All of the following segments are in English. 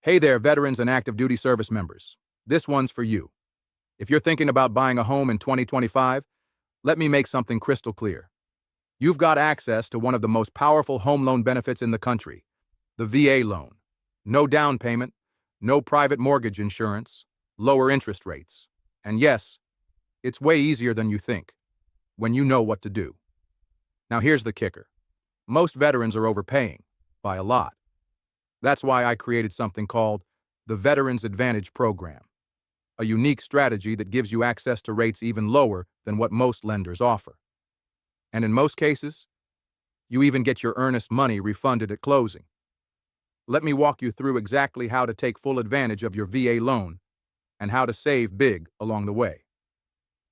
Hey there, veterans and active duty service members. This one's for you. If you're thinking about buying a home in 2025, let me make something crystal clear. You've got access to one of the most powerful home loan benefits in the country, the VA loan. No down payment, no private mortgage insurance, lower interest rates. And yes, it's way easier than you think when you know what to do. Now here's the kicker. Most veterans are overpaying by a lot. That's why I created something called the Veterans Advantage Program, a unique strategy that gives you access to rates even lower than what most lenders offer. And in most cases, you even get your earnest money refunded at closing. Let me walk you through exactly how to take full advantage of your VA loan and how to save big along the way.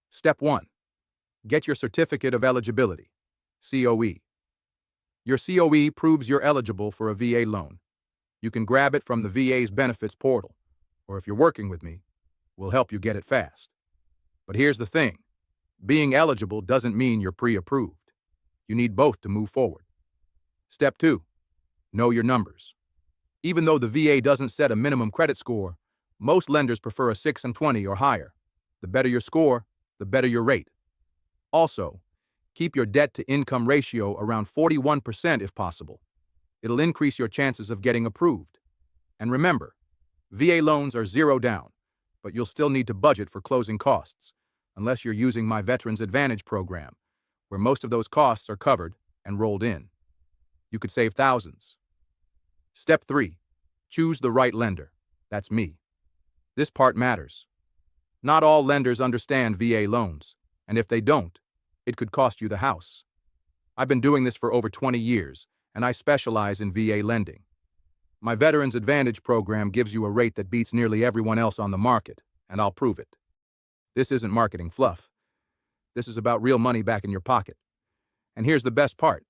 Step 1. Get your Certificate of Eligibility, COE. Your COE proves you're eligible for a VA loan. You can grab it from the VA's benefits portal, or if you're working with me, we'll help you get it fast. But here's the thing. Being eligible doesn't mean you're pre-approved. You need both to move forward. Step 2. Know your numbers. Even though the VA doesn't set a minimum credit score, most lenders prefer a 620 or higher. The better your score, the better your rate. Also, keep your debt-to-income ratio around 41% if possible. It'll increase your chances of getting approved. And remember, VA loans are zero down, but you'll still need to budget for closing costs, unless you're using my Veterans Advantage program, where most of those costs are covered and rolled in. You could save thousands. Step 3. Choose the right lender. That's me. This part matters. Not all lenders understand VA loans, and if they don't, it could cost you the house. I've been doing this for over 20 years, and I specialize in VA lending. My Veterans Advantage program gives you a rate that beats nearly everyone else on the market, and I'll prove it. This isn't marketing fluff. This is about real money back in your pocket. And here's the best part.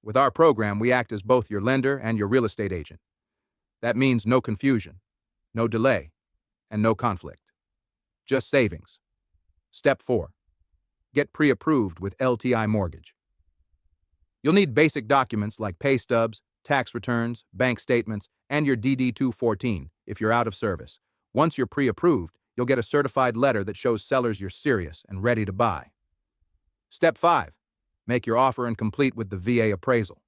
With our program, we act as both your lender and your real estate agent. That means no confusion, no delay, and no conflict. Just savings. Step 4. Get pre-approved with LTI Mortgage. You'll need basic documents like pay stubs, tax returns, bank statements, and your DD-214 if you're out of service. Once you're pre-approved, you'll get a certified letter that shows sellers you're serious and ready to buy. Step 5. Make your offer and complete with the VA appraisal.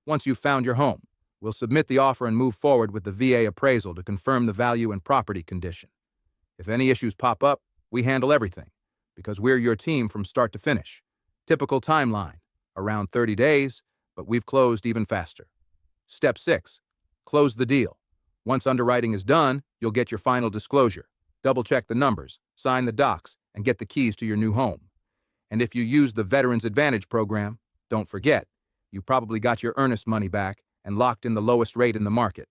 Once you've found your home, we'll submit the offer and move forward with the VA appraisal to confirm the value and property condition. If any issues pop up, we handle everything, because we're your team from start to finish. Typical timeline, around 30 days, but we've closed even faster. Step 6. Close the deal. Once underwriting is done, you'll get your final disclosure. Double-check the numbers, sign the docs, and get the keys to your new home. And if you use the Veterans Advantage program, don't forget, you probably got your earnest money back and locked in the lowest rate in the market.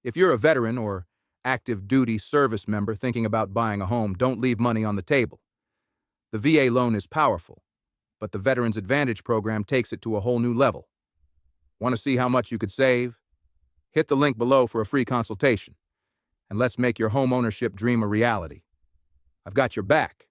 If you're a veteran or active duty service member thinking about buying a home, don't leave money on the table. The VA loan is powerful, but the Veterans Advantage program takes it to a whole new level. Want to see how much you could save? Hit the link below for a free consultation, and let's make your home ownership dream a reality. I've got your back.